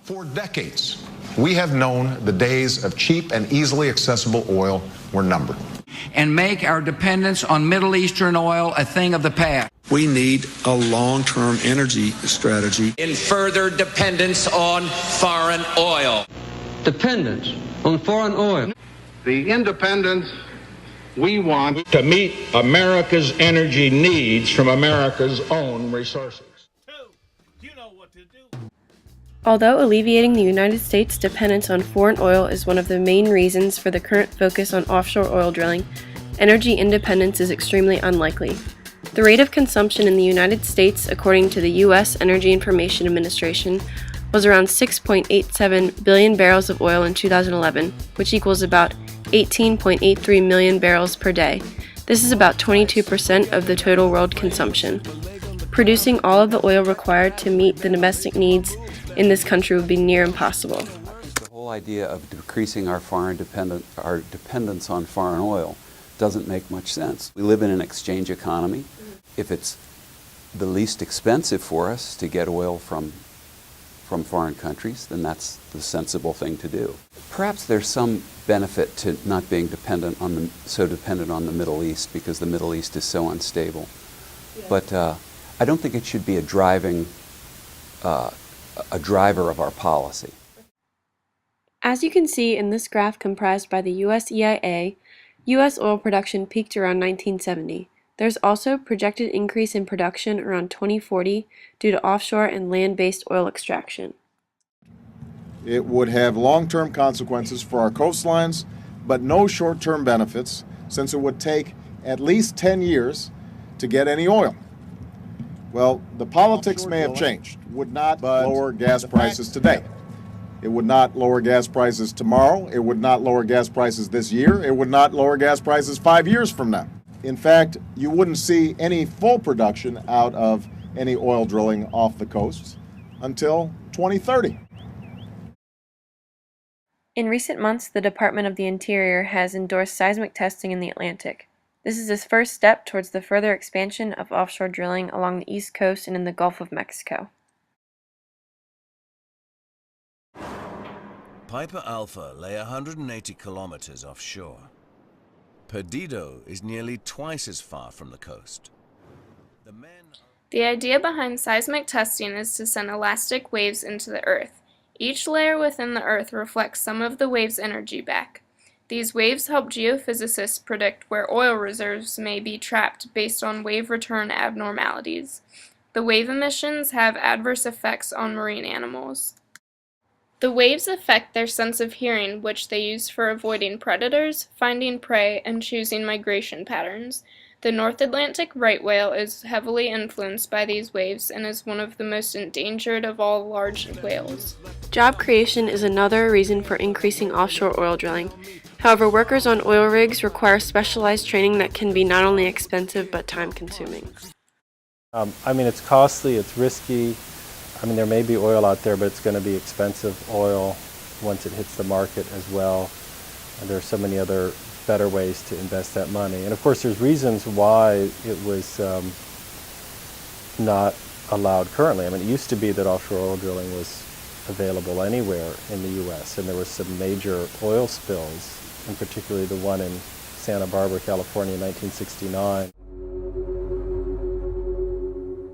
For decades, we have known the days of cheap and easily accessible oil were numbered. And make our dependence on Middle Eastern oil a thing of the past. We need a long-term energy strategy. In further dependence on foreign oil. Dependence on foreign oil. The independence we want to meet America's energy needs from America's own resources. Although alleviating the United States' dependence on foreign oil is one of the main reasons for the current focus on offshore oil drilling, energy independence is extremely unlikely. The rate of consumption in the United States, according to the U.S. Energy Information Administration, was around 6.87 billion barrels of oil in 2011, which equals about 18.83 million barrels per day. This is about 22% of the total world consumption. Producing all of the oil required to meet the domestic needs in this country would be near impossible. The whole idea of decreasing our dependence on foreign oil doesn't make much sense. We live in an exchange economy. If it's the least expensive for us to get oil from foreign countries, then that's the sensible thing to do. Perhaps there's some benefit to not being so dependent on the Middle East because the Middle East is so unstable. Yeah. But I don't think it should be a driver of our policy. As you can see in this graph comprised by the US EIA, U.S. oil production peaked around 1970. There's also projected increase in production around 2040 due to offshore and land-based oil extraction. It would have long-term consequences for our coastlines, but no short-term benefits, since it would take at least 10 years to get any oil. Well, the politics may have changed. Would not lower gas prices today. It would not lower gas prices tomorrow. It would not lower gas prices this year. It would not lower gas prices 5 years from now. In fact, you wouldn't see any full production out of any oil drilling off the coasts until 2030. In recent months, the Department of the Interior has endorsed seismic testing in the Atlantic. This is its first step towards the further expansion of offshore drilling along the East Coast and in the Gulf of Mexico. Piper Alpha lay 180 kilometers offshore. Perdido is nearly twice as far from the coast. The idea behind seismic testing is to send elastic waves into the Earth. Each layer within the Earth reflects some of the wave's energy back. These waves help geophysicists predict where oil reserves may be trapped based on wave return abnormalities. The wave emissions have adverse effects on marine animals. The waves affect their sense of hearing, which they use for avoiding predators, finding prey, and choosing migration patterns. The North Atlantic right whale is heavily influenced by these waves and is one of the most endangered of all large whales. Job creation is another reason for increasing offshore oil drilling. However, workers on oil rigs require specialized training that can be not only expensive but time-consuming. It's costly, it's risky. There may be oil out there, but it's going to be expensive oil once it hits the market as well. And there are so many other better ways to invest that money. And of course, there's reasons why it was not allowed currently. It used to be that offshore oil drilling was available anywhere in the U.S., and there were some major oil spills, and particularly the one in Santa Barbara, California in 1969.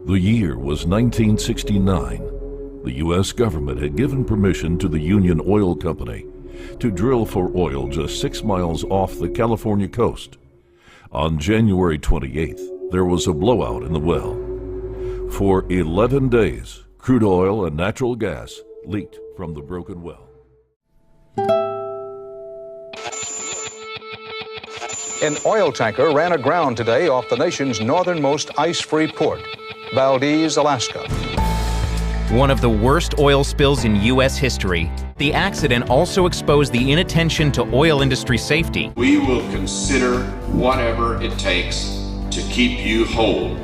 The year was 1969. The U.S. government had given permission to the Union Oil Company to drill for oil just 6 miles off the California coast. On January 28th, there was a blowout in the well. For 11 days, crude oil and natural gas leaked from the broken well. An oil tanker ran aground today off the nation's northernmost ice-free port, Valdez, Alaska. One of the worst oil spills in U.S. history, the accident also exposed the inattention to oil industry safety. We will consider whatever it takes to keep you whole.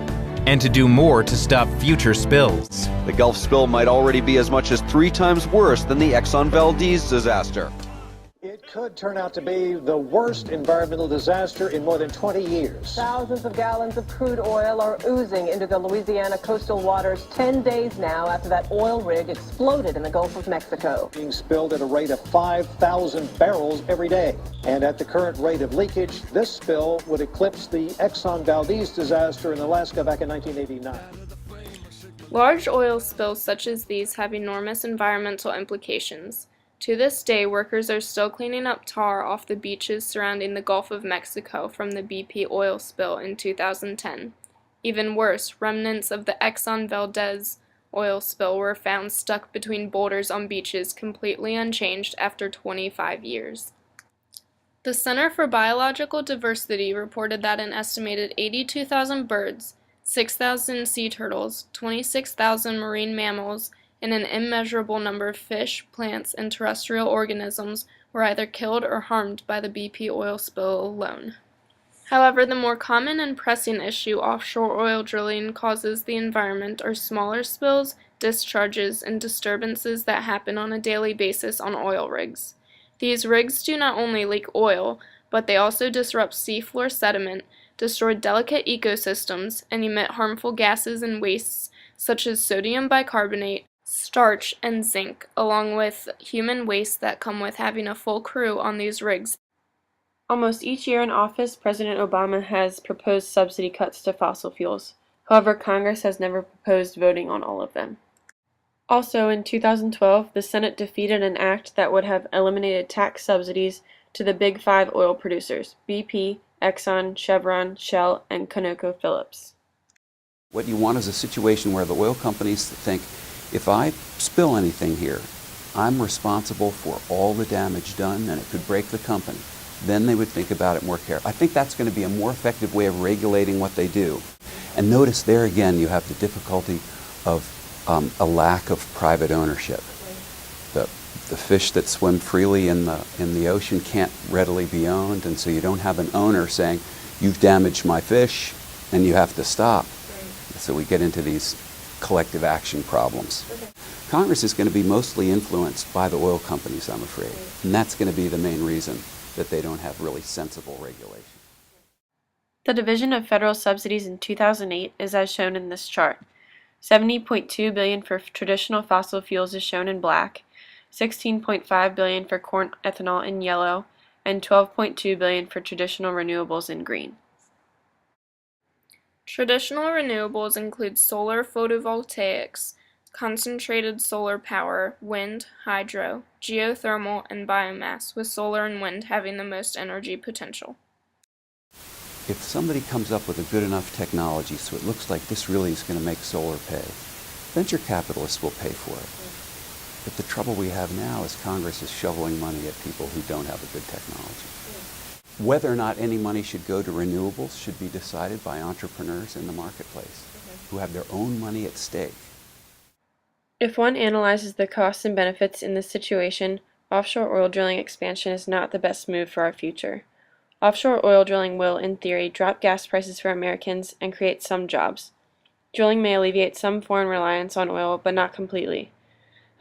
And to do more to stop future spills. The Gulf spill might already be as much as 3 times worse than the Exxon Valdez disaster. could turn out to be the worst environmental disaster in more than 20 years. Thousands of gallons of crude oil are oozing into the Louisiana coastal waters 10 days now after that oil rig exploded in the Gulf of Mexico. Being spilled at a rate of 5,000 barrels every day. And at the current rate of leakage, this spill would eclipse the Exxon Valdez disaster in Alaska back in 1989. Large oil spills such as these have enormous environmental implications. To this day, workers are still cleaning up tar off the beaches surrounding the Gulf of Mexico from the BP oil spill in 2010. Even worse, remnants of the Exxon Valdez oil spill were found stuck between boulders on beaches completely unchanged after 25 years. The Center for Biological Diversity reported that an estimated 82,000 birds, 6,000 sea turtles, 26,000 marine mammals, and an immeasurable number of fish, plants, and terrestrial organisms were either killed or harmed by the BP oil spill alone. However, the more common and pressing issue offshore oil drilling causes the environment are smaller spills, discharges, and disturbances that happen on a daily basis on oil rigs. These rigs do not only leak oil, but they also disrupt seafloor sediment, destroy delicate ecosystems, and emit harmful gases and wastes such as sodium bicarbonate, starch, and zinc, along with human waste that come with having a full crew on these rigs. Almost each year in office, President Obama has proposed subsidy cuts to fossil fuels. However, Congress has never proposed voting on all of them. Also, in 2012, the Senate defeated an act that would have eliminated tax subsidies to the Big Five oil producers: BP, Exxon, Chevron, Shell, and ConocoPhillips. What you want is a situation where the oil companies think, if I spill anything here, I'm responsible for all the damage done and it could break the company. Then they would think about it more carefully. I think that's going to be a more effective way of regulating what they do. And notice there again you have the difficulty of a lack of private ownership. The fish that swim freely in the ocean can't readily be owned, and so you don't have an owner saying, you've damaged my fish and you have to stop. So we get into these collective action problems. Congress is going to be mostly influenced by the oil companies, I'm afraid. And that's going to be the main reason that they don't have really sensible regulation. The division of federal subsidies in 2008 is as shown in this chart. $70.2 billion for traditional fossil fuels is shown in black, $16.5 billion for corn ethanol in yellow, and $12.2 billion for traditional renewables in green. Traditional renewables include solar photovoltaics, concentrated solar power, wind, hydro, geothermal, and biomass, with solar and wind having the most energy potential. If somebody comes up with a good enough technology so it looks like this really is going to make solar pay, venture capitalists will pay for it. But the trouble we have now is Congress is shoveling money at people who don't have a good technology. Whether or not any money should go to renewables should be decided by entrepreneurs in the marketplace who have their own money at stake. If one analyzes the costs and benefits in this situation, offshore oil drilling expansion is not the best move for our future. Offshore oil drilling will, in theory, drop gas prices for Americans and create some jobs. Drilling may alleviate some foreign reliance on oil, but not completely.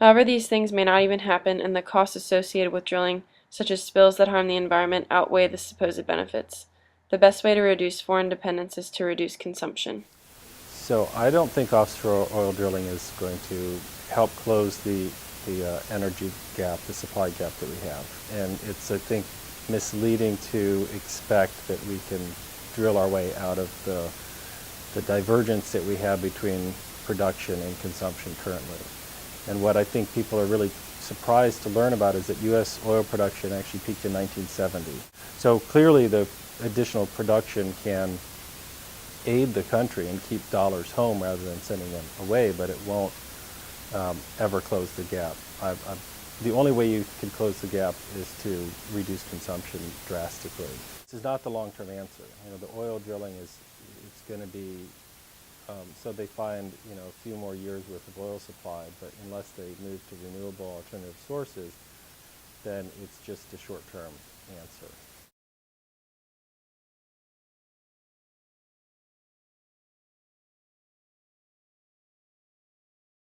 However, these things may not even happen, and the costs associated with drilling, such as spills that harm the environment, outweigh the supposed benefits. The best way to reduce foreign dependence is to reduce consumption. So I don't think offshore oil drilling is going to help close the energy gap, the supply gap that we have. And it's, I think, misleading to expect that we can drill our way out of the divergence that we have between production and consumption currently. And what I think people are really surprised to learn about is that U.S. oil production actually peaked in 1970. So clearly the additional production can aid the country and keep dollars home rather than sending them away, but it won't ever close the gap. The only way you can close the gap is to reduce consumption drastically. This is not the long-term answer. You know, the oil drilling it's going to be so they find a few more years worth of oil supply, but unless they move to renewable alternative sources, then it's just a short-term answer.